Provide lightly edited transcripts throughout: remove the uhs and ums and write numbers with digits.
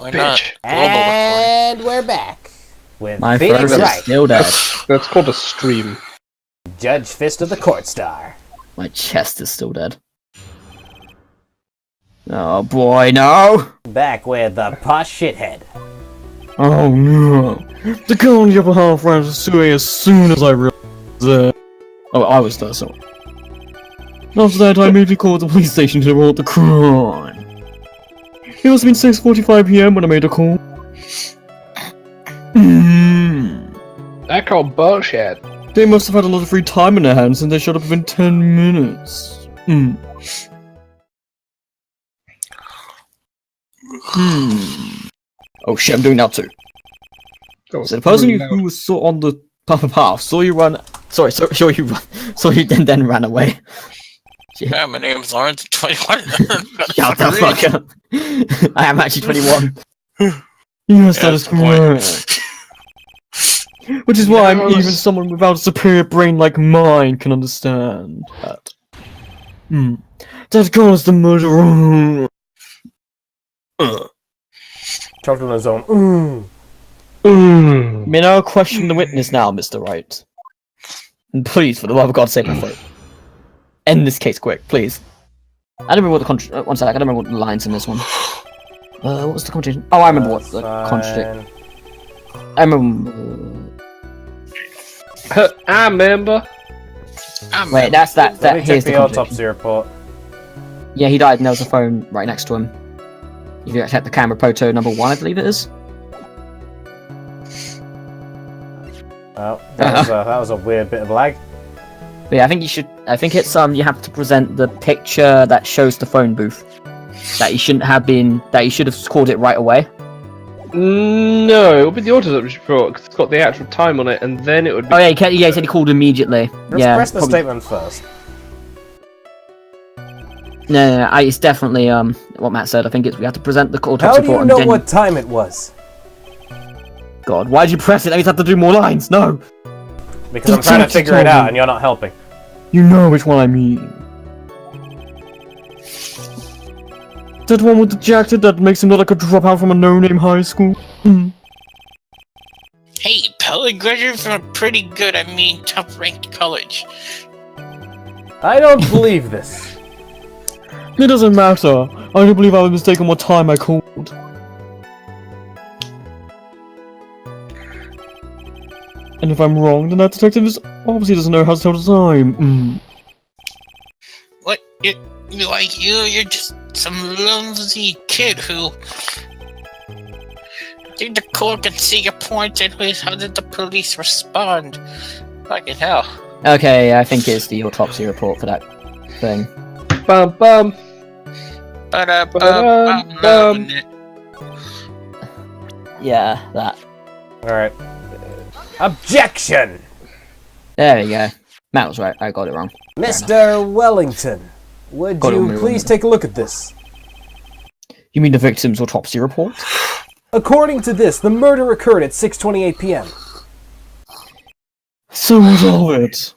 Why not? Bitch. And we're back with My Phoenix throat is Wright, still dead. That's called a stream. Judge Fist of the Court Star. My chest is still dead. Oh boy, no! Back with the posh shithead. Oh no! The girl on the upper half ran away as soon as I realized that. Oh, I was there, so. After that, I immediately called the police station to report the crime. It must have been 6:45 PM when I made a call. That called bullshit. They must have had a lot of free time in their hands and they showed up within 10 minutes. Oh shit, I'm doing that too. So the person who saw on the path saw you run. Saw you then ran away. Yeah, my name's Lawrence, 21. Shut the fuck up. I am actually 21. Yes, that is correct. Which is why even someone without a superior brain like mine can understand that. That girl is the murderer. Choked on his own. May now question the witness now, Mr. Wright. And please, for the love of God, save my throat. End this case quick, please. I don't remember what the one sec, I don't remember what the lines in this one. What was the contradiction? Oh, I remember what the contradiction. I remember. I remember. Wait, that's that. Let me Here's check the the contradiction. autopsy report. Yeah, he died, and there was a phone right next to him. If you check the camera photo number 1, I believe it is. Oh, that was a weird bit of lag. But yeah, I think you should. I think it's you have to present the picture that shows the phone booth. That you shouldn't have been. That you should have called it right away. No, it would be the autopsy report because it's got the actual time on it, and then it would be. Oh yeah, he said he called immediately. Yeah, Press the probably. statement first. No, it's definitely what Matt said. I think it's we have to present the autopsy How do report you and know then. what time it was? God, why'd you press it? That means I have to do more lines. No. Because I'm trying to figure it out, and you're not helping. You know which one I mean. That one with the jacket that makes him look like a dropout from a no-name high school. Hey, Pella graduated from a pretty good, top-ranked college. I don't believe this. It doesn't matter. I don't believe I was mistaken what time I called. And if I'm wrong, then that detective obviously doesn't know how to tell the time. What? You're just some clumsy kid who... I think the court can see your point, anyways. How did the police respond? Fucking hell. Okay, I think it's the autopsy report for that thing. Bum bum. Ba-da-bum-bum. Yeah, that. Alright. Objection! There we go. Matt was right, I got it wrong. Mr. Wellington, would Got it you wrong. please take a look at this? You mean the victim's autopsy report? According to this, the murder occurred at 6:28 p.m. So what of it?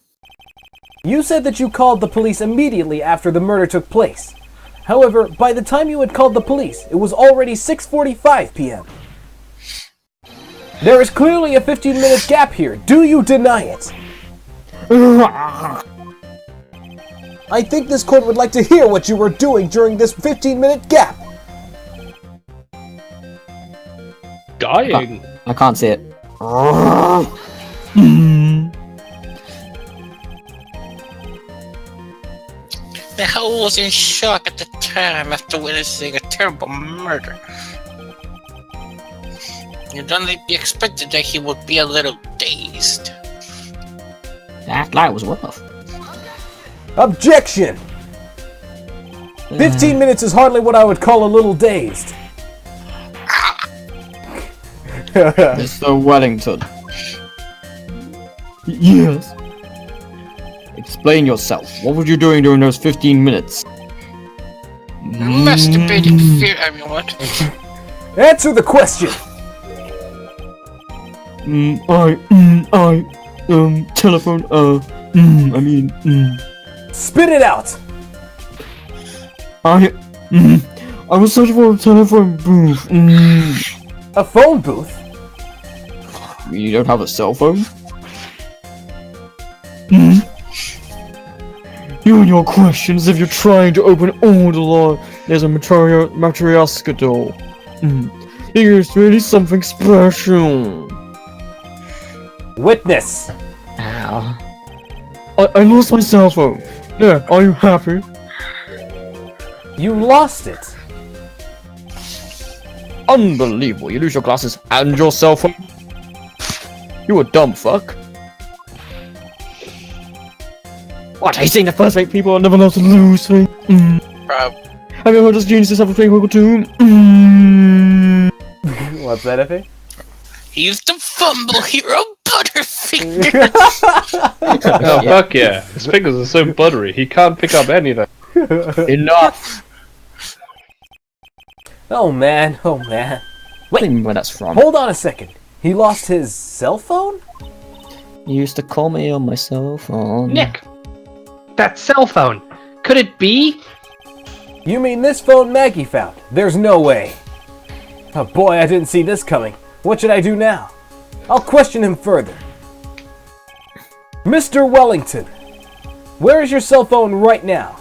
You said that you called the police immediately after the murder took place. However, by the time you had called the police, it was already 6:45 p.m. There is clearly a 15-minute gap here. Do you deny it? I think this court would like to hear what you were doing during this 15-minute gap. Dying. I can't see it. The hell was in shock at the time after witnessing a terrible murder. You'd only be expected that he would be a little dazed. That light was rough. Objection! 15 minutes is hardly what I would call a little dazed. Mr. Wellington. Yes. Explain yourself. What were you doing during those 15 minutes? Masturbating fear, everyone. Answer the question! Telephone, Spit it out! I was searching for a telephone booth. A phone booth? You don't have a cell phone? You and your questions if you're trying to open all the law. There's a Matryoshka door. It's really something special. Witness! Ow. I lost my cell phone. There, are you happy? You lost it. Unbelievable, you lose your glasses and your cell phone? You a dumb fuck. What, are you saying the first-rate people are never allowed to lose things? Have you heard us geniuses have a thing called too? What's that, Effie? He's the fumble hero, Butterfinger. Oh, fuck yeah. His fingers are so buttery, he can't pick up anything. Enough! Oh man, oh man. What do you mean where that's from? Hold on a second. He lost his cell phone? You used to call me on my cell phone. Nick! That cell phone! Could it be? You mean this phone Maggie found? There's no way. Oh boy, I didn't see this coming. What should I do now? I'll question him further. Mr. Wellington, where is your cell phone right now?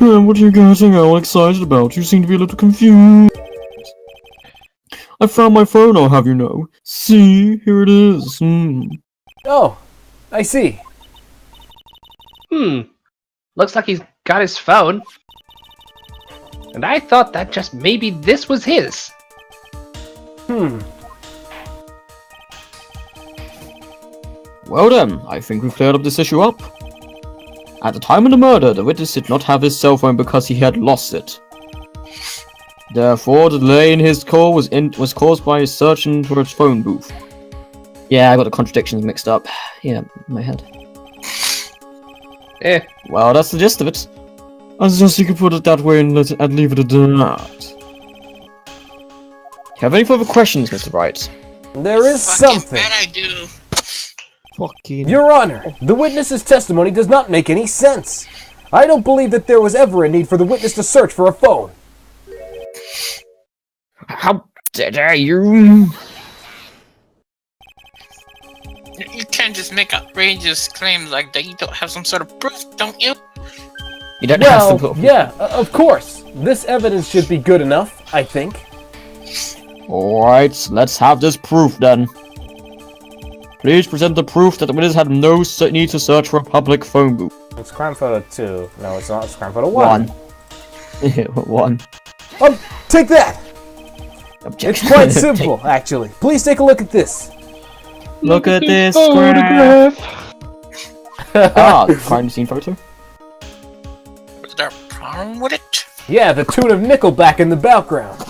What are you guys all excited about? You seem to be a little confused. I found my phone, I'll have you know. See, here it is. Oh, I see. Looks like he's got his phone. And I thought that just maybe this was his. Well then, I think we've cleared up this issue up. At the time of the murder, the witness did not have his cell phone because he had lost it. Therefore, the delay in his call was caused by his searching for his phone booth. Yeah, I got the contradictions mixed up. Yeah, in my head. Well, that's the gist of it. I guess you could put it that way and leave it at that. Have any further questions, Mr. Wright? There is Fucking something. bet I do. Fucking... Your Honor, the witness's testimony does not make any sense. I don't believe that there was ever a need for the witness to search for a phone. How dare you? You can't just make outrageous claims like that. You don't have some sort of proof, don't you? You don't have Well, to... yeah, of course. This evidence should be good enough, I think. Alright, let's have this proof then. Please present the proof that the witness had no need to search for a public phone booth. It's crime photo 2. No, it's not. It's crime photo 1. 1. Take that! Objection. It's quite simple, actually. Please take a look at this. Look at this photograph. The crime scene photo. Was there a problem with it? Yeah, the tune of Nickelback in the background.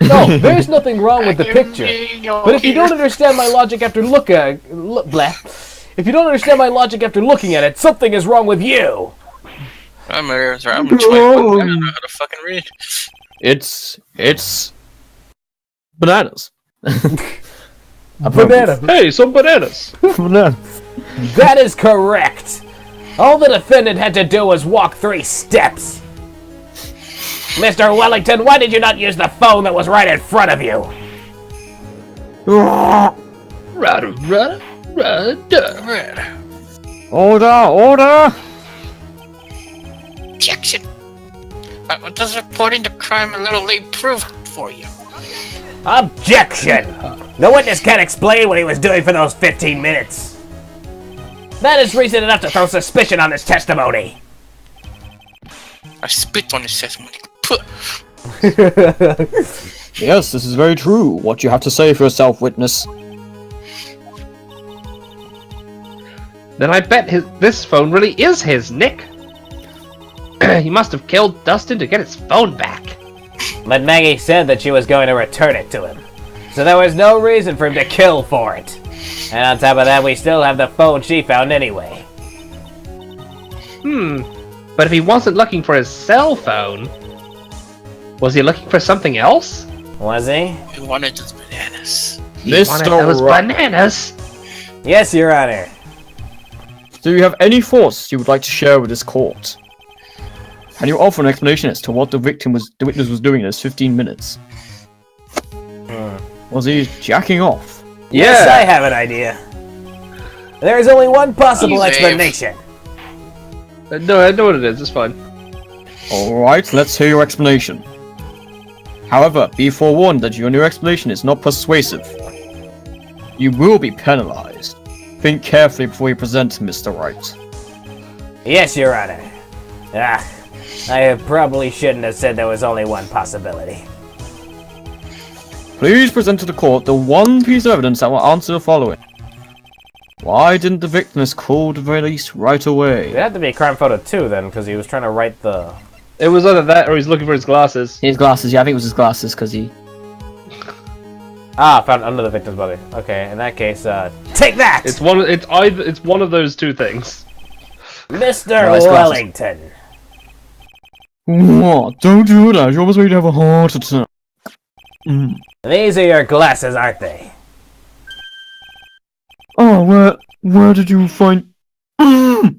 No, there's nothing wrong with the picture. But if you don't understand my logic after looking at it, something is wrong with you. I'm trying to know how to fucking read. It's bananas. Banana. Hey, some bananas! That is correct. All the defendant had to do was walk 3 steps. Mr. Wellington, why did you not use the phone that was right in front of you? Rudder. Order! Objection. What does reporting the crime a little late prove for you? Objection! The witness can't explain what he was doing for those 15 minutes. That is reason enough to throw suspicion on his testimony. I spit on his testimony. Yes, this is very true. What you have to say for yourself, witness. Then I bet this phone really is his, Nick. He must have killed Dustin to get his phone back. But Maggie said that she was going to return it to him. So there was no reason for him to kill for it. And on top of that, we still have the phone she found anyway. But if he wasn't looking for his cell phone, was he looking for something else? Was he? He wanted those bananas. He wanted those bananas? Yes, Your Honor. Do you have any thoughts you would like to share with this court? Can you offer an explanation as to what the witness was doing in those 15 minutes? Was he jacking off? Yes, I have an idea. There is only one possible explanation. No, I know what it is. It's fine. Alright, let's hear your explanation. However, be forewarned that your new explanation is not persuasive. You will be penalized. Think carefully before you present, Mr. Wright. Yes, Your Honor. I probably shouldn't have said there was only one possibility. Please present to the court the one piece of evidence that will answer the following. Why didn't the victim call the police right away? It had to be crime photo 2 then, because he was trying to write the... It was either that or he's looking for his glasses. His glasses, yeah, I think it was his glasses, because he... Ah, found under the victim's body. Okay, in that case, take that! It's one of those two things. Mr. Wellington. What? Don't do that, you're almost ready to have a heart attack. These are your glasses, aren't they? Oh, where did you find... Ow.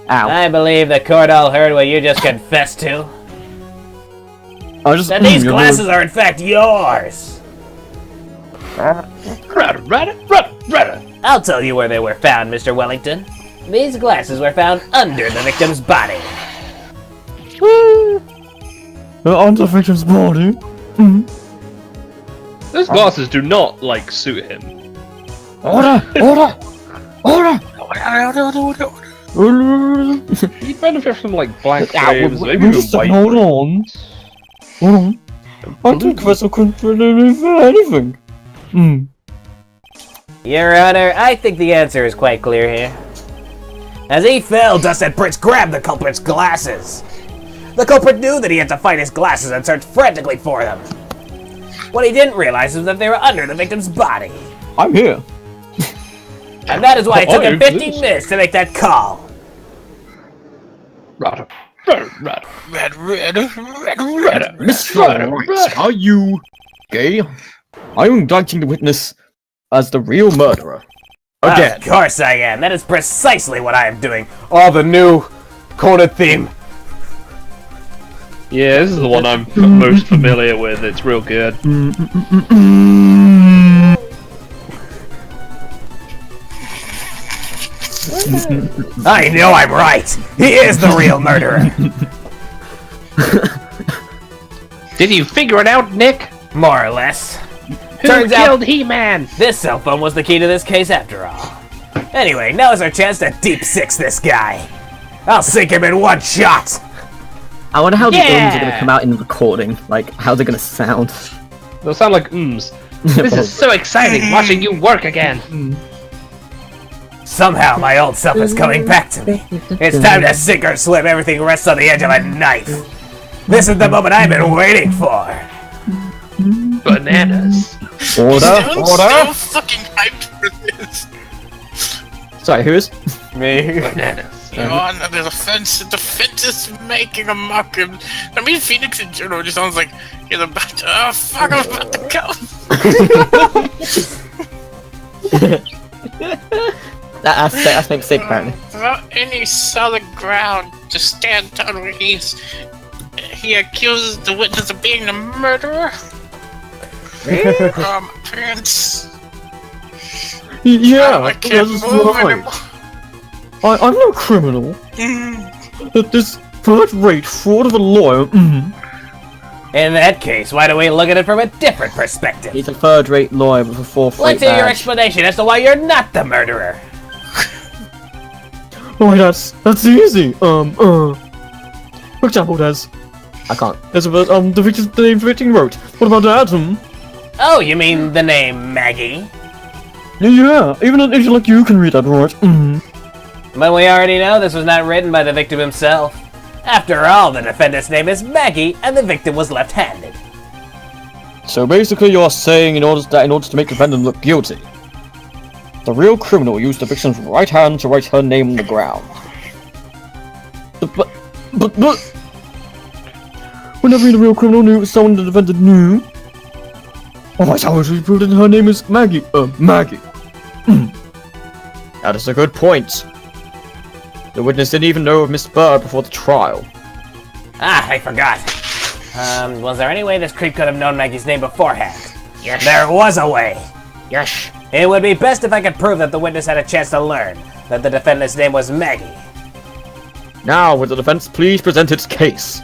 I believe the court all heard what you just confessed to. That these glasses are in fact yours! I'll tell you where they were found, Mr. Wellington. These glasses were found under the victim's body. Under the victim's body? Those glasses do not, like, suit him. Order! He'd benefit from, like, black frames, maybe even white. Hold on. I think Vessel couldn't fit anything. Your Honor, I think the answer is quite clear here. As he fell, Dust and Prince grabbed the culprit's glasses. The culprit knew that he had to find his glasses and searched frantically for them. What he didn't realize was that they were under the victim's body. I'm here. And that is why it took him 15 minutes to make that call. Mr. Wright, are you gay? Are you indicting the witness as the real murderer? Again. Of course I am. That is precisely what I am doing. Oh, the new Conan theme. Yeah, this is the one I'm most familiar with. It's real good. I know I'm right. He is the real murderer. Did you figure it out, Nick? More or less. Who killed He-Man? This cell phone was the key to this case after all. Anyway, now is our chance to deep six this guy. I'll sink him in one shot. I wonder how the ums are going to come out in the recording. Like, how they're going to sound. They'll sound like ums. This is so exciting, watching you work again. Somehow my old self is coming back to me. It's time to sink or swim. Everything rests on the edge of a knife. This is the moment I've been waiting for. Bananas. Order. So fucking hyped for this. Sorry, who is? Me. Bananas. Your Honor, the defense is making a mock of... I mean, Phoenix in general just sounds like he's about to... Oh, fuck, I'm about to go. That's my mistake, apparently. Without any solid ground to stand on where he accuses the witness of being the murderer. Prince. Yeah, I can't that's move right. anymore. I'm no criminal. This third-rate fraud of a lawyer. In that case, why don't we look at it from a different perspective? He's a third-rate lawyer with a fourth-rate Let's hear your badge. explanation as to why you're not the murderer. Oh, that's easy. For example, there's... I can't. There's the name the victim wrote. What about Adam? Oh, you mean the name Maggie? Yeah, even an idiot like you can read that right. But we already know this was not written by the victim himself. After all, the defendant's name is Maggie, and the victim was left-handed. So basically you're saying in order to make the defendant look guilty, the real criminal used the victim's right hand to write her name on the ground. But... Whenever the real criminal knew it was someone the defendant knew... Oh, that's how it was proved that her name is Maggie. Maggie. That is a good point. The witness didn't even know of Miss Bird before the trial. Ah, I forgot. Was there any way this creep could have known Maggie's name beforehand? Yes. There was a way. Yes. It would be best if I could prove that the witness had a chance to learn that the defendant's name was Maggie. Now, would the defense please present its case?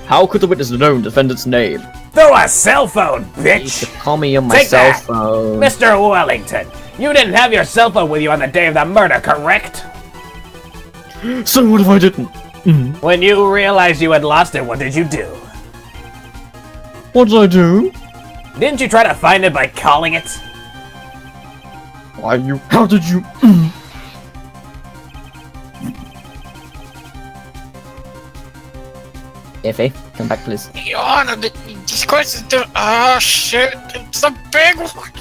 How could the witness have known the defendant's name? Through a cell phone, You bitch! should call me on my Take cell that! phone. Mr. Wellington, you didn't have your cell phone with you on the day of the murder, correct? So what if I didn't? When you realized you had lost it, what did you do? What did I do? Didn't you try to find it by calling it? Why you? How did you? Effie, come back, please. Your Honor, these questions do. Oh shit! It's a big one.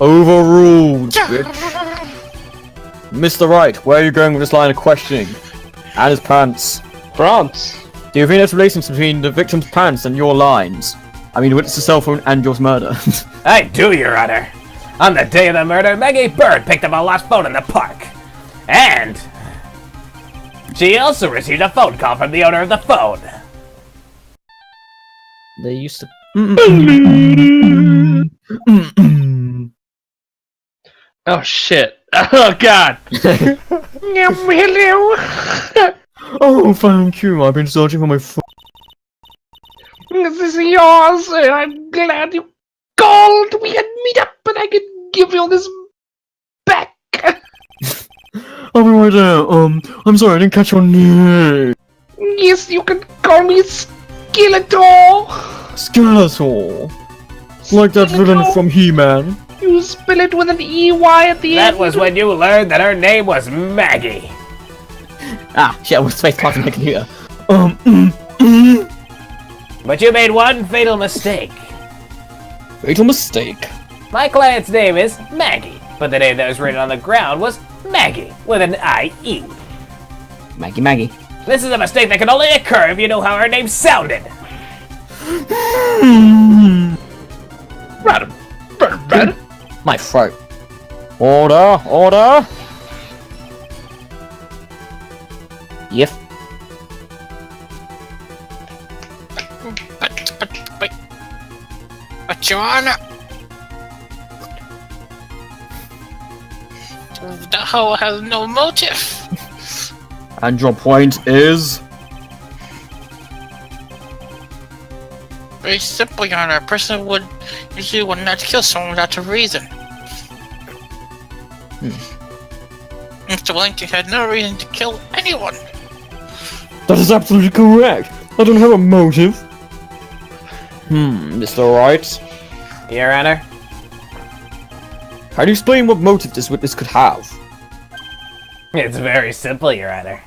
Overruled, bitch. Mr. Wright, where are you going with this line of questioning? And his pants. France. Do you think there's relations between the victim's pants and your lines? I mean, witness the cell phone and your murder. I do, Your Honor. On the day of the murder, Maggie Bird picked up a lost phone in the park. And she also received a phone call from the owner of the phone. They used to. Oh shit. Oh god. Hello. Oh, thank you. I've been searching for my phone. This is yours, and I'm glad you called. We can meet up, and I can give you this back. I'll be right there. I'm sorry, I didn't catch your name. Yes, you can call me Skeletor. Skeletor. Like that villain from He-Man. You spell it with an EY at the end. That was when you learned that her name was Maggie. Ah, shit, I was space parting my computer. But you made one fatal mistake. Fatal mistake. My client's name is Maggie, but the name that was written on the ground was Maggie, with an I-E. Maggie. This is a mistake that can only occur if you know how her name sounded. Right. My throat. Order. Yep. But Your Honor, the hoe has no motive. And your point is? Very simple, Your Honor. A person would usually would not kill someone without a reason. Mr. Wellington had no reason to kill anyone. That is absolutely correct. I don't have a motive. Mr. Wright. Your Honor? How do you explain what motive this witness could have? It's very simple, Your Honor.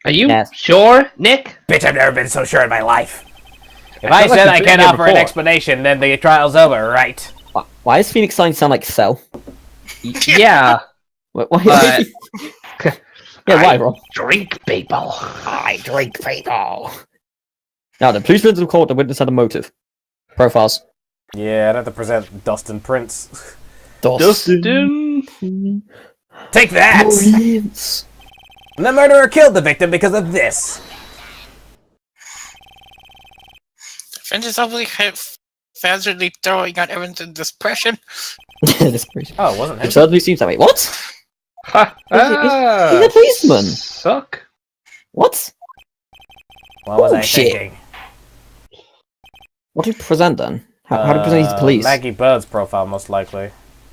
Are you Yes. sure, Nick? Bitch, I've never been so sure in my life. If I I feel like said you've I been can't here offer an before. explanation, then the trial's over, right? Why does Phoenix sound like Cell? Yeah. Why? I Why, Rob? drink people. I drink people. Now then, please present to the court the witness had a motive. Profiles. Yeah, I'd have to present Dustin Prince. Dustin. Take that! Brilliant. The murderer killed the victim because of this. Defendants obviously hazardly throwing out evidence of depression. This person. Oh, it wasn't him. It certainly seems that way. What? Ha! He's a policeman. Suck. What? What was Oh, I shit. thinking? What do you present then? How do you present these to police? Maggie Bird's profile, most likely.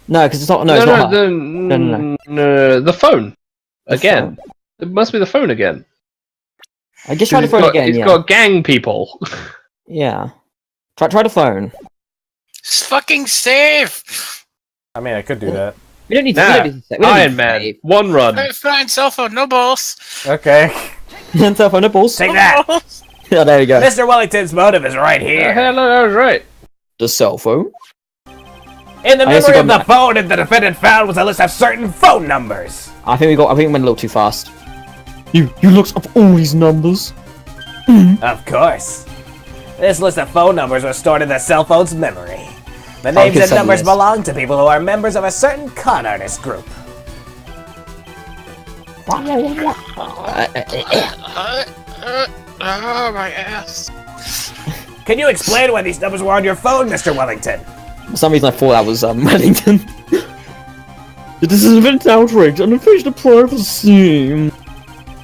No, because it's not. No, it's not. Her. No, the phone. Again. It must be the phone again. I guess try the phone again. He's Yeah. got gang people. Yeah. Try the phone. It's fucking safe. I mean, I could do that. We don't need to. Nah, we don't need to we don't Iron need Man. to One run. Fine, cell phone, no balls. Okay. save. Cell phone nipples. Take that! balls. Yeah, there you go. Mr. Wellington's motive is right here. Hello, that was right. The cell phone. In the I guess we memory of got the phone that the defendant found was a list of certain phone numbers. I think we went a little too fast. You looked up all these numbers. Of course. This list of phone numbers was stored in the cell phone's memory. The names and send numbers this. belong to people who are members of a certain con artist group. Oh, my ass. Can you explain why these numbers were on your phone, Mr. Wellington? For some reason I thought that was Wellington. This is an event outrage and invasion of privacy.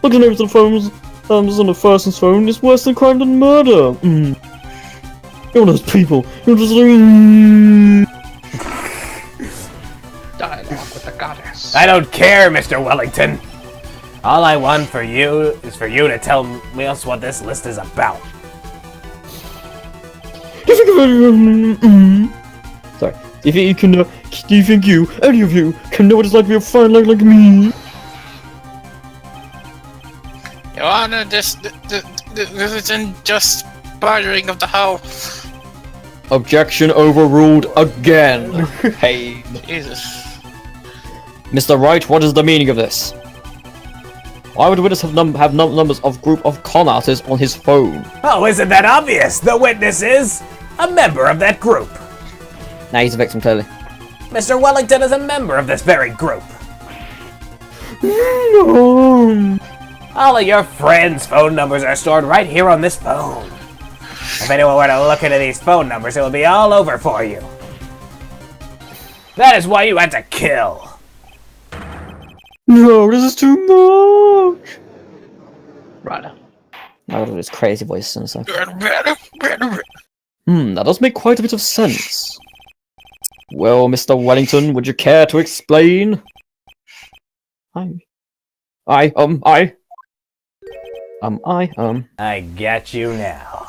Looking over the phones on the person's phone is worse than crime than murder. You're one of those people. You're just Dialogue with the goddess. I don't care, Mr. Wellington. All I want for you is for you to tell me what this list is about. Sorry. Do you think any of you, can know what it's like to be a fine like me? Your Honor, this is unjust bartering of the house. Objection overruled again. Hey, Jesus. Mr. Wright, what is the meaning of this? Why would the witness have numbers of group of con artists on his phone? Oh, isn't that obvious? The witness is a member of that group. Now he's a victim, clearly. Mr. Wellington is a member of this very group. No. All of your friends' phone numbers are stored right here on this phone. If anyone were to look into these phone numbers, it would be all over for you. That is why you had to kill. No, this is too much. Right. I got this crazy voice and stuff. That does make quite a bit of sense. Well, Mr. Wellington, would you care to explain? I get you now.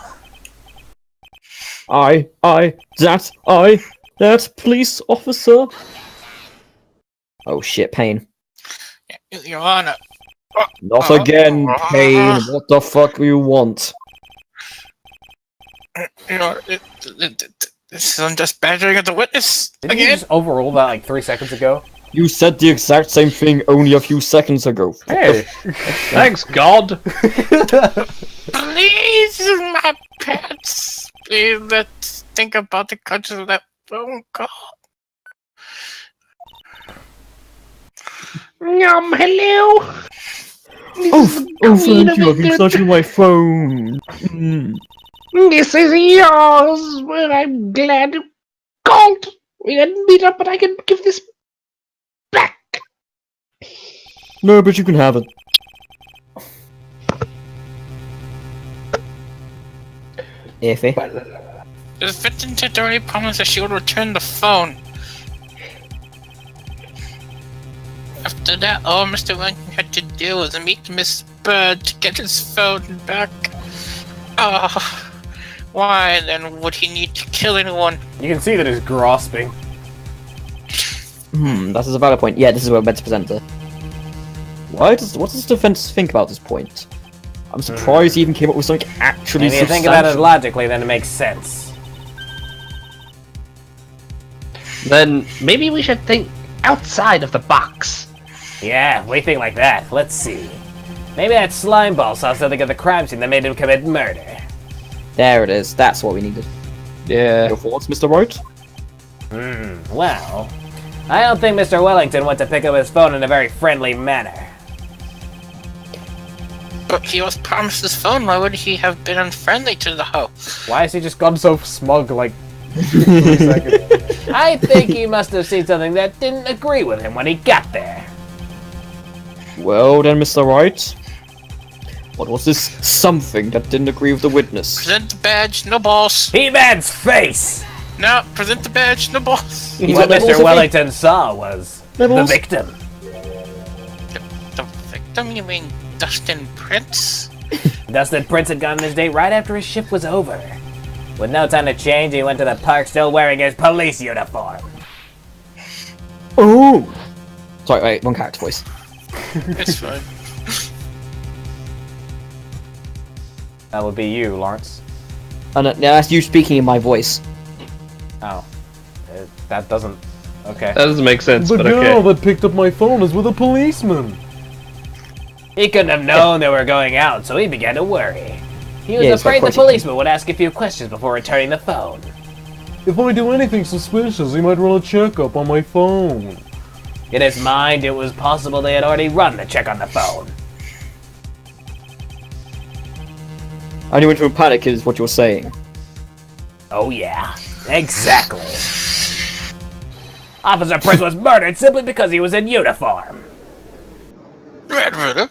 That police officer. Oh shit, Pain. Your Honor. Not again, Pain. What the fuck do you want? Your Honor, this is unjust badgering of the witness. Didn't you just overrule that like 3 seconds ago? You said the exact same thing only a few seconds ago. Hey, thanks, God. Please, my pets. Please, let's think about the consequences of that phone call. Hello. Oh, thank you. I've been searching my phone. This is yours. Well, I'm glad you called. We didn't meet up, but I can give this back. No, but you can have it. Iffy. The defendant had already promised that she would return the phone. After that, all Mr. Wellington had to do was meet Miss Bird to get his phone back. Why then would he need to kill anyone? You can see that he's grasping. That is a valid point. Yeah, this is what we're meant to present it. What does defense think about this point? I'm surprised he even came up with something actually If you think about it logically, then it makes sense. Then maybe we should think outside of the box. Yeah, we think like that. Let's see. Maybe that slime ball saw something at the crime scene that made him commit murder. There it is. That's what we needed. Yeah. Your thoughts, Mr. Wright? Well, I don't think Mr. Wellington went to pick up his phone in a very friendly manner. But he was promised his phone. Why would he have been unfriendly to the house? Why has he just gone so smug like 3 seconds? I think he must have seen something that didn't agree with him when he got there. Well then, Mr. Wright. What was this something that didn't agree with the witness? Present the badge, no balls. He-Man's face! No, present the badge, no balls. What Mr. Wellington saw was the victim. The victim? You mean Dustin Prince? Dustin Prince had gone on his date right after his shift was over. With no time to change, he went to the park still wearing his police uniform. Oh! Sorry, wait, one character voice. It's fine. That would be you, Lawrence. Oh, no, that's you speaking in my voice. Oh. That doesn't... Okay. That doesn't make sense, The but girl okay. that picked up my phone is with a policeman. He couldn't have known they were going out, so he began to worry. He was Yeah, afraid of the course he policeman would ask a few questions before returning the phone. If I do anything suspicious, he might run a checkup on my phone. In his mind, it was possible they had already run the check on the phone. I knew into a panic is what you're saying. Oh yeah, exactly. Officer Prince was murdered simply because he was in uniform. Run.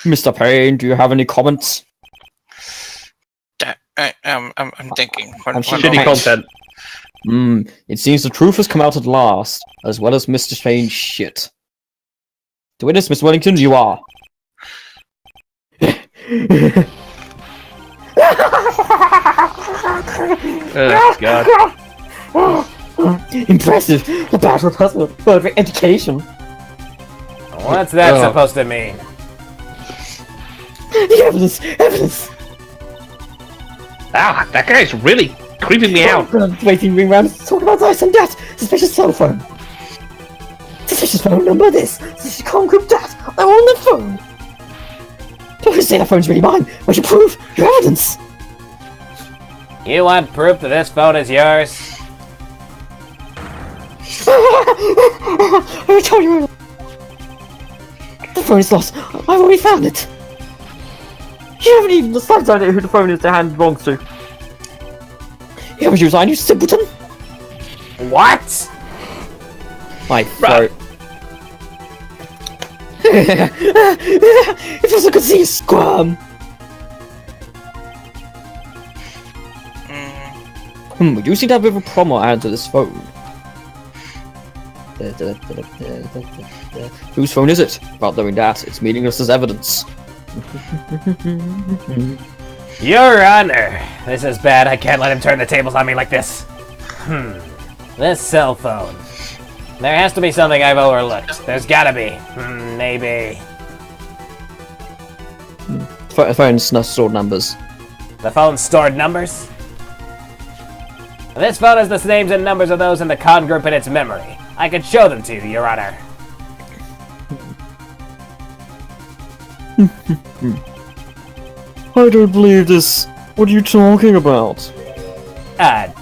Mr. Payne, do you have any comments? I'm thinking. I'm Shitty content. It seems the truth has come out at last, as well as Mr. Payne's shit. To witness, Miss Wellington, you are. Oh, God. Impressive! The battle puzzle for education. What's that supposed to mean? The evidence! Ah, that guy's really creeping me out. Waiting ring round, talking about this and that. Suspicious cell phone. Suspicious phone number this. Suspicious com group that. They're on the phone. Don't say that phone's really mine. Where's your proof? Your evidence? You want proof that this phone is yours? I told you. The phone is lost. I've already found it. You haven't even the slightest idea who the phone is their hand belongs to. You haven't resigned, you simpleton. What? My throat. It feels like I could see you squirm. We do seem to have a bit of a problem added to this phone. Whose phone is it? Without knowing that, it's meaningless as evidence. Your Honor, this is bad. I can't let him turn the tables on me like this. This cell phone. There has to be something I've overlooked. There's gotta be. Maybe. The phone's stored numbers. The phone stored numbers? This phone has the names and numbers of those in the con group in its memory. I could show them to you, Your Honor. I don't believe this. What are you talking about? What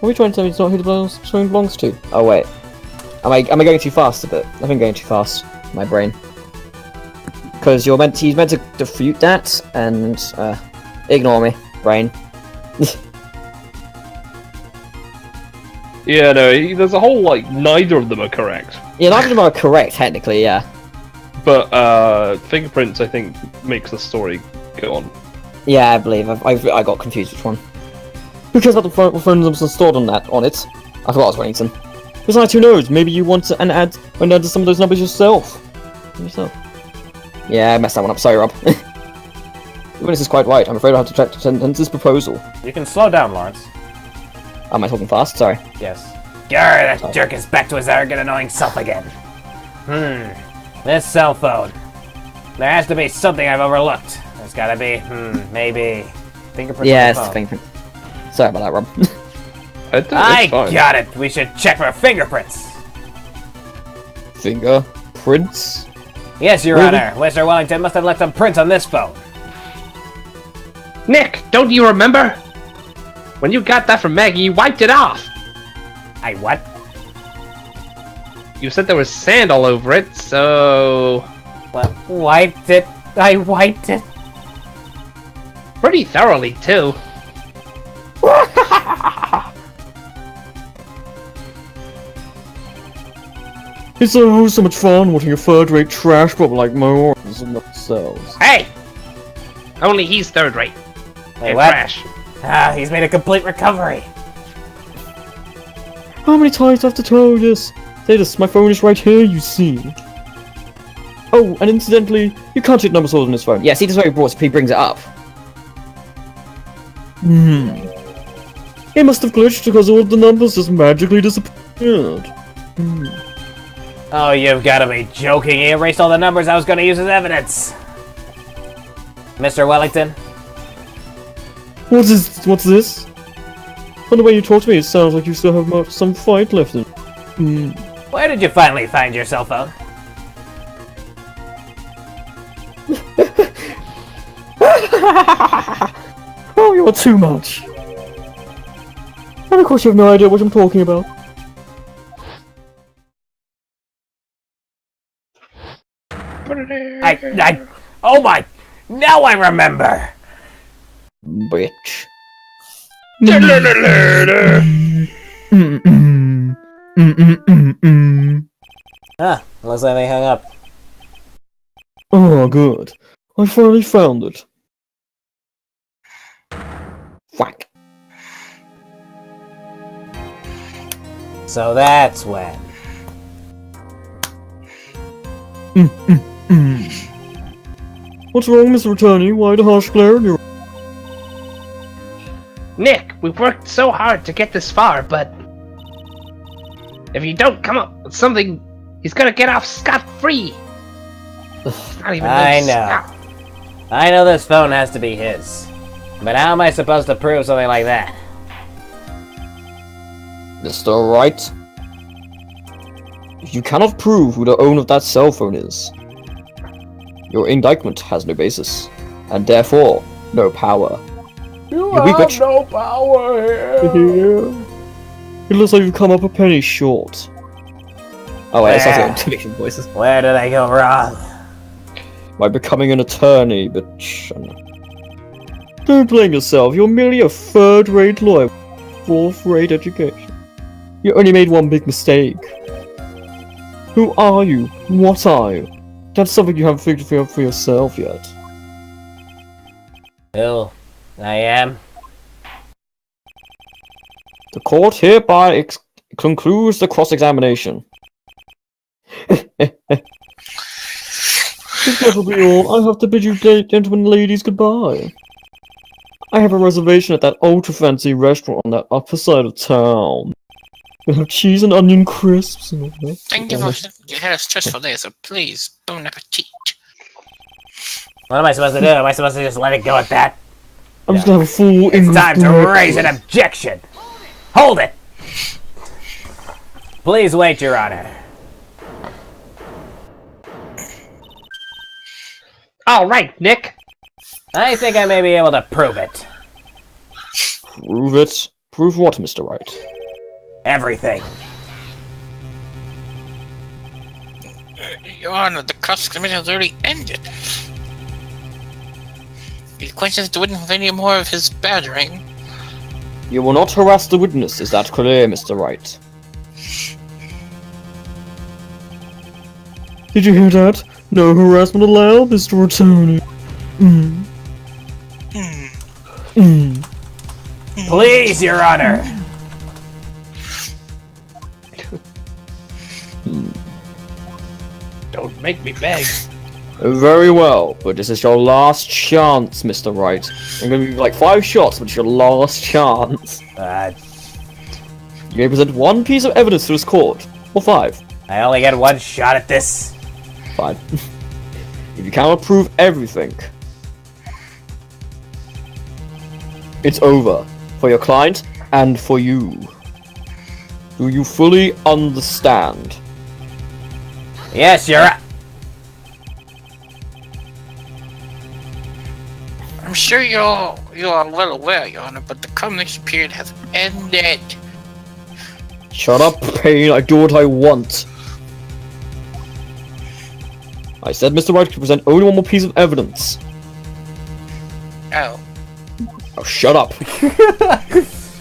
are you trying to tell me it's not who the phone belongs to? Oh wait. Am I going too fast a bit? I think I'm going too fast. My brain. Because he's meant to refute that and ignore me. Brain. Yeah, no, there's a whole, like, neither of them are correct. Yeah, neither of them are correct, technically, yeah. But, fingerprints, I think, makes the story go on. Yeah, I believe. I got confused which one. Because the phone numbers are stored on it. I forgot it was Wellington. Besides, who knows? Maybe you want to add some of those numbers yourself. Yeah, I messed that one up. Sorry, Rob. The witness is quite right. I'm afraid I'll have to check this proposal. You can slow down, Lawrence. Am I talking fast? Sorry. Yes. Grr, that jerk is back to his arrogant, annoying self again. This cell phone. There has to be something I've overlooked. There's gotta be, maybe. Fingerprint. Yes, fingerprint. Sorry about that, Rob. I got it. We should check for fingerprints. Fingerprints? Yes, Your Honor. Mr. Wellington must have left some prints on this phone. Nick, don't you remember? When you got that from Maggie, you wiped it off. I what? You said there was sand all over it, so... Well, wiped it. I wiped it. Pretty thoroughly, too. It's so much fun watching a third-rate trash problem like morons and themselves. Hey! Only he's third-rate. Wait, what? Trash. He's made a complete recovery. How many times do I have to tell you this? Say this, my phone is right here, you see. Oh, and incidentally, you can't check number stored on this phone. Yeah, see, this is why he brings it up. It must have glitched because all the numbers just magically disappeared. Oh, you've got to be joking. He erased all the numbers I was going to use as evidence. Mr. Wellington? What's this? From the way you talk to me, it sounds like you still have some fight left in. Where did you finally find your cell phone? Oh, you're too much. And of course you have no idea what I'm talking about. Oh my, now I remember. Bitch. Looks like they hung up. Oh, good. I finally found it. Whack. So that's when. What's wrong, Mr. Attorney? Why the harsh glare in your... Nick, we've worked so hard to get this far, but if you don't come up with something, he's gonna get off scot-free. Not even I no know. scot. I know this phone has to be his. But how am I supposed to prove something like that? Mr. Wright? If you cannot prove who the owner of that cell phone is, your indictment has no basis, and therefore, no power. You weak have bitch. no power here. It looks like you've come up a penny short. Oh wait, it's not the intimidation voices. Where did I go wrong? By becoming an attorney, but don't blame yourself, you're merely a third-rate lawyer with fourth-rate education. You only made one big mistake. Who are you? What are you? That's something you haven't figured out for yourself yet. Who I am? The court hereby concludes the cross-examination. This will be all. I have to bid you gentlemen and ladies goodbye. I have a reservation at that ultra-fancy restaurant on that upper side of town. They have cheese and onion crisps and all that. Thank you for you had a stressful day, so please, bon appetit. What am I supposed to do? Am I supposed to just let it go at that? I'm just gonna have a full It's English time to breakfast. raise an objection! Hold it! Please wait, Your Honor. Alright, Nick. I think I may be able to prove it. Prove it? Prove what, Mr. Wright? Everything. Your Honor, the cross-examination has already ended. The acquaintance wouldn't have any more of his badgering. You will not harass the witness, is that clear, Mr. Wright? Did you hear that? No harassment allowed, Mr. Attorney. Please, Your Honor. Don't make me beg. Very well, but this is your last chance, Mr. Wright. I'm gonna give you like 5 shots, but it's your last chance. You may present 1 piece of evidence to this court, or 5. I only get one shot at this. Fine. If you cannot prove everything, it's over. For your client, and for you. Do you fully understand? Yes, Your Honor. I'm sure you're well aware, Your Honor, but the combination period has ended. Shut up, Payne, I do what I want. I said Mr. Wright could present only 1 more piece of evidence. Oh. Oh, shut up.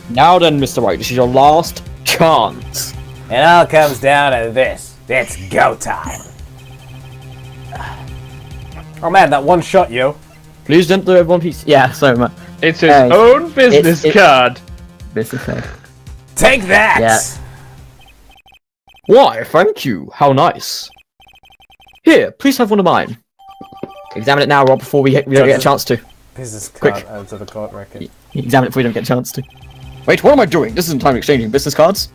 Now then, Mr. Wright, this is your last chance. It all comes down to this. It's go time. Oh man, that one shot you. Please don't do 1 piece. Yeah, sorry, man. It's his own business card. Business card. Take that! Yeah. Why, thank you. How nice. Here, please have one of mine. Examine it now, Rob, before we don't get a chance to. Business Quick. card out of the court record. Examine it before we don't get a chance to. Wait, what am I doing? This isn't time to exchanging business cards.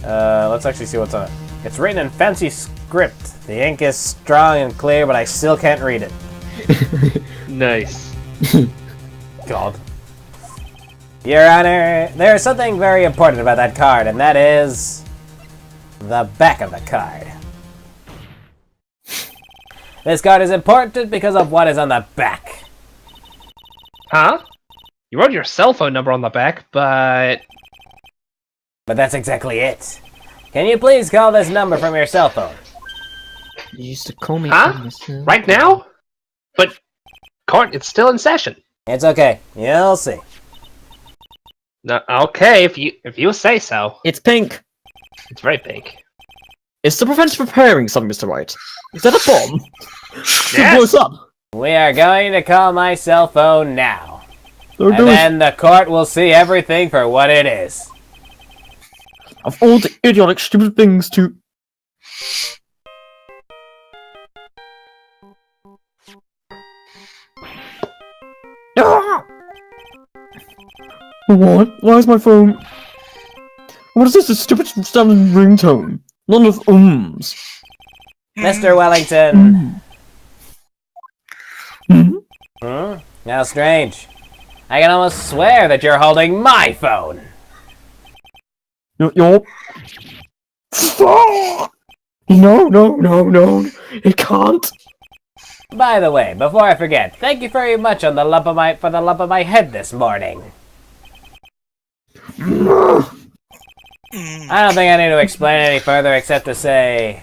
Let's actually see what's on it. It's written in fancy script. The ink is strong and clear, but I still can't read it. Nice. God. Your Honor, there is something very important about that card, and that is the back of the card. This card is important because of what is on the back. Huh? You wrote your cell phone number on the back, but... But that's exactly it. Can you please call this number from your cell phone? You used to call me. Huh? Right now? But court, it's still in session. It's okay. You'll see. No, okay, if you say so. It's pink. It's very pink. Is the Defense preparing something, Mr. Wright? Is that a bomb? Yes. It blows up. We are going to call my cell phone now. There And goes- then the court will see everything for what it is. Of all the idiotic, stupid things to. Ah! What? Why is my phone? What is this? A stupid sounding ringtone. None of ums. Mr. Wellington. Hmm? How strange. I can almost swear that you're holding my phone. You're. Fuck! No! It can't. By the way, before I forget, thank you very much on the lump of my head this morning. I don't think I need to explain any further except to say,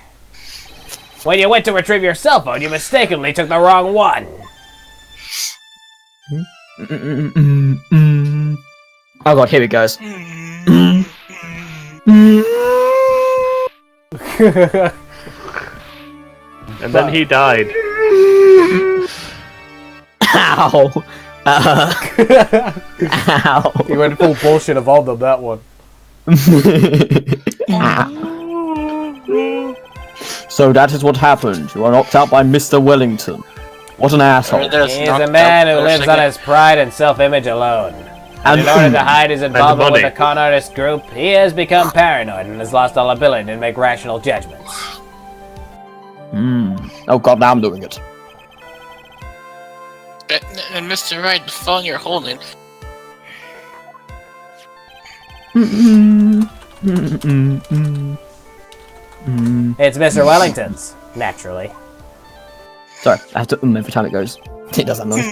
when you went to retrieve your cell phone, you mistakenly took the wrong one. Oh god, here it goes. And then he died. Ow! Ow! You went full bullshit of all of them, that one. So that is what happened. You are knocked out by Mr. Wellington. What an asshole. He's a man who lives on his pride and self-image alone. And in order to hide his involvement with the con artist group, he has become paranoid and has lost all ability to make rational judgments. Oh god, now I'm doing it. And Mr. Wright, the phone you're holding. It's Mr. Wellington's, naturally. Sorry, I have to every time it goes. It does that noise.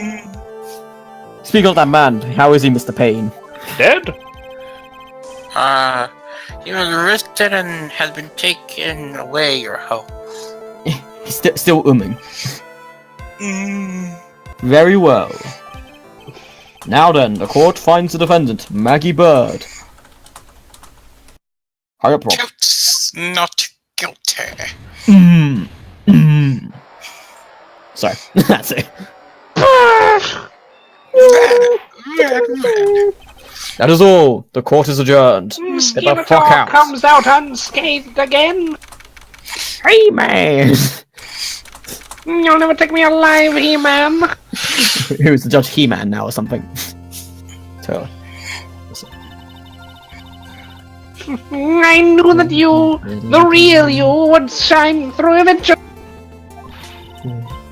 Speaking of that man, how is he, Mr. Payne? Dead? He was arrested and has been taken away, your hoe. He's still umming. Very well. Now then, the court finds the defendant, Maggie Bird. Hurry up, Rob. Not guilty. Sorry, that's it. That is all. The court is adjourned. Get the fuck out. Comes out unscathed again. Hey, man. You'll never take me alive, He-Man. Who's the Judge He-Man now or something? So. I knew that you, the real you, would shine through eventually.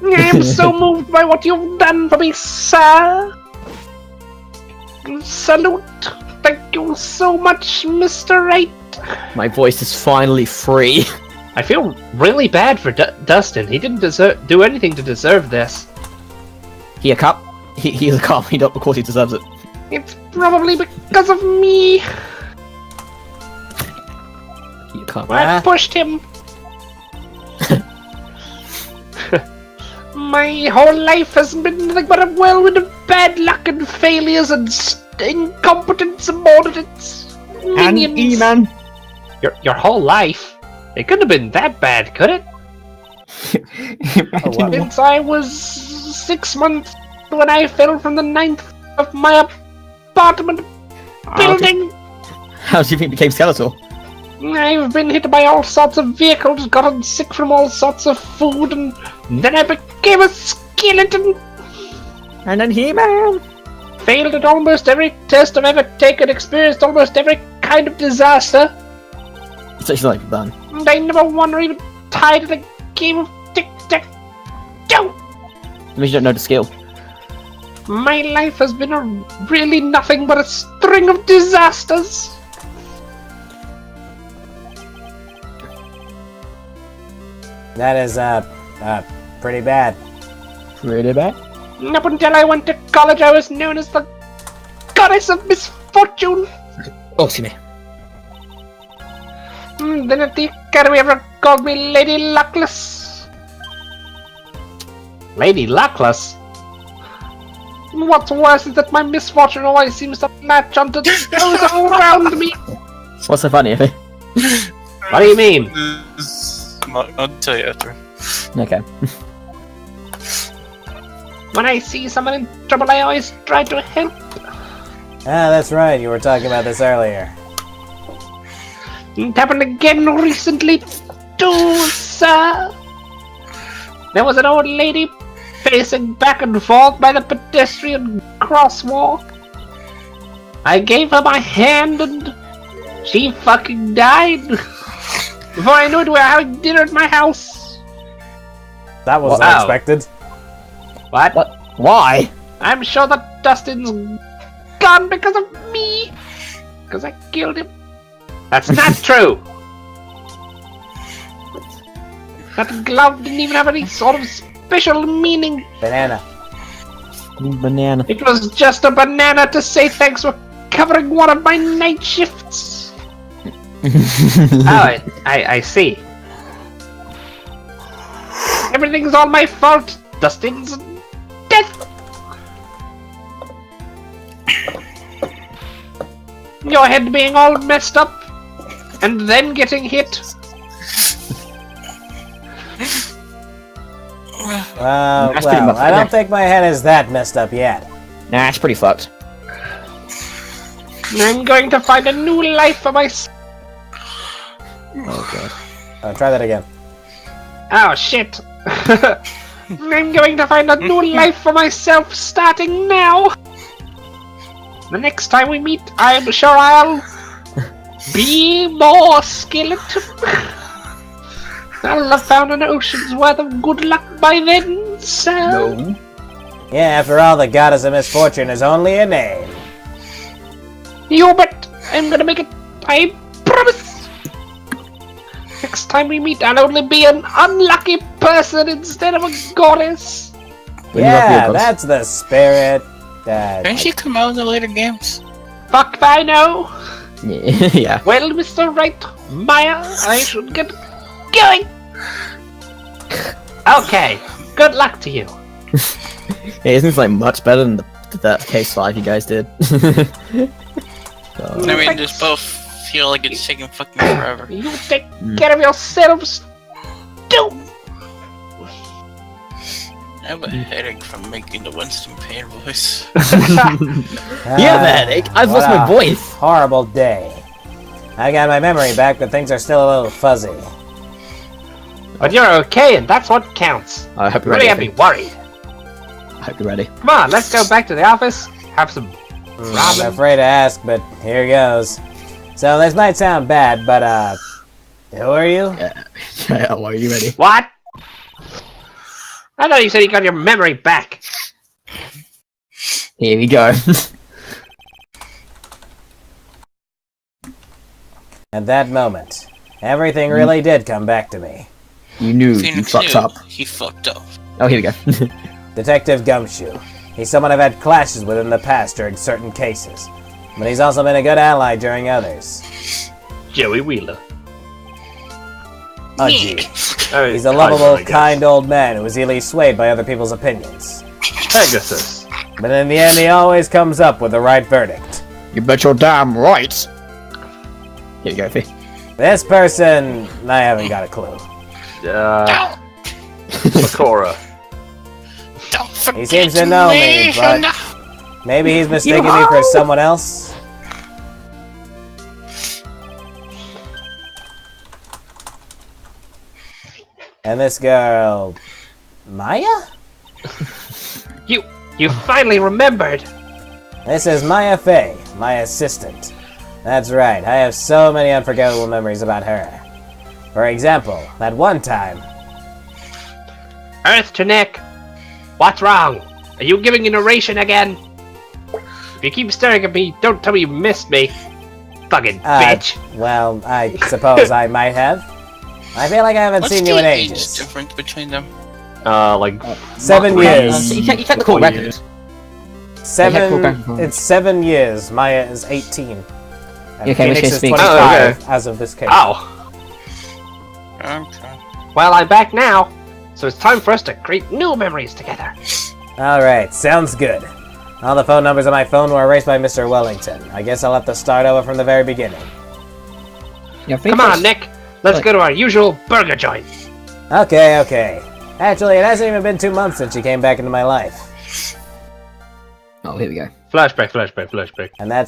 I am so moved by what you've done for me, sir. Salute. Thank you so much, Mr. Wright. My voice is finally free. I feel really bad for Dustin. He didn't do anything to deserve this. He a cop? He's a cop. He don't, of course he deserves it. It's probably because of me. He a cop. I pushed him. My whole life has been nothing but a whirlwind of bad luck and failures and incompetent subordinates. And Minions. E-Man. Your whole life? It couldn't have been that bad, could it? Since I was 6 months when I fell from the 9th of my apartment building. How do you think it became skeletal? I've been hit by all sorts of vehicles, gotten sick from all sorts of food, and then I became a skeleton. And then He-Man. Failed at almost every test I've ever taken, experienced almost every kind of disaster. It's actually like done. And I never won or even tied at a game of tic-tac-toe. It means you don't know the skill. My life has been really nothing but a string of disasters. That is, pretty bad. Pretty bad. Up until I went to college, I was known as the goddess of misfortune. Oh, see me. Then at the academy, everyone called me Lady Luckless. Lady Luckless? What's worse is that my misfortune always seems to latch onto those around me. What's so funny, Effie? What do you mean? I'll tell you after. Okay. When I see someone in trouble, I always try to help. Ah, that's right. You were talking about this earlier. It happened again recently, too, sir. There was an old lady pacing back and forth by the pedestrian crosswalk. I gave her my hand and she fucking died. Before I knew it, we were having dinner at my house. That was Wow. unexpected. What? Why? I'm sure that Dustin's gone because of me. Because I killed him. That's not true. That glove didn't even have any sort of special meaning. Banana. Banana. It was just a banana to say thanks for covering one of my night shifts. Oh, I see. Everything's all my fault. Dustin's death. Your head being all messed up, and then getting hit. That's pretty Well, much- I don't think my head is that messed up yet. Nah, it's pretty fucked. I'm going to find a new life for myself. Oh god. Try that again. Oh shit. I'm going to find a new life for myself starting now. The next time we meet, I'm sure I'll be more skeleton. I'll have found an ocean's worth of good luck by then, sir. No. Yeah, after all, the goddess of misfortune is only a name. You bet. I'm gonna make it. I promise. Next time we meet, I'll only be an unlucky person instead of a goddess. When you rock Yeah, vehicles. that's the spirit. Didn't she come out in the later games? Fuck if I know. Yeah. Yeah. Well, Mr. Wright, Maya, I should get going. Okay, good luck to you. Yeah, isn't this like much better than that case 5 you guys did? I mean, just both feel like it's taking fucking forever. You take care of yourselves, too. I have a headache from making the Winston Payne voice. Yeah, man, I've lost my voice. Horrible day. I got my memory back, but things are still a little fuzzy. But you're okay, and that's what counts. I hope you're Really ready. have me worried. I hope you're ready. Come on, let's go back to the office, have some I'm ramen. afraid to ask, but here goes. So this might sound bad, but who are you? Yeah, why are you ready? What? I thought you said you got your memory back. Here we go. At that moment, everything really did come back to me. You knew you Phoenix fucked knew up. He fucked up. Oh, here we go. Detective Gumshoe. He's someone I've had clashes with in the past during certain cases, but he's also been a good ally during others. Joey Wheeler. Oh gee. Oh, He's a lovable, kind old man who is easily swayed by other people's opinions. Pegasus. But in the end, he always comes up with the right verdict. You bet your damn right. Here you go, Fee. This person, I haven't got a clue. Makora. Don't forget He seems to know me, but maybe he's mistaken me for someone else. And this girl, Maya? You finally remembered. This is Maya Fey, my assistant. That's right, I have so many unforgettable memories about her. For example, that one time, Earth to Nick. What's wrong? Are you giving a narration again? If you keep staring at me, don't tell me you missed me. Fucking bitch. well, I suppose I might have. I feel like I haven't What's seen the you in age ages. difference between them? Like 7 years. You can't call 40 record. years. It's 7 years. Maya is 18. And Okay, Phoenix which is speaks. 25 Oh, okay. as of this case. Ow. Okay. Well, I'm back now, so it's time for us to create new memories together. Alright, sounds good. All the phone numbers on my phone were erased by Mr. Wellington. I guess I'll have to start over from the very beginning. Yeah, Come on, Nick. Let's go to our usual burger joint. Okay, okay. Actually, it hasn't even been 2 months since she came back into my life. Oh, here we go. Flashback. And that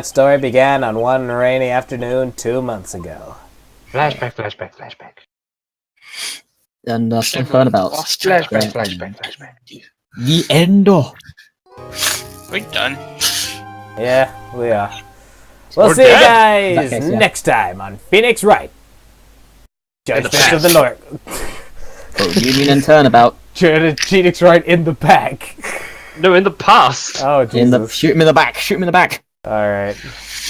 story began on one rainy afternoon 2 months ago. Flashback. And stuff learn about Flashback. the end. We done. Yeah, we are. We'll We're see you dead. guys Okay, yeah. next time on Phoenix Wright. Judgment past. of the North. Oh, Union and Turnabout. Phoenix Wright in the back. No, in the past. Oh, In the Jesus. shoot him in the back. Alright.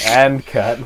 And cut.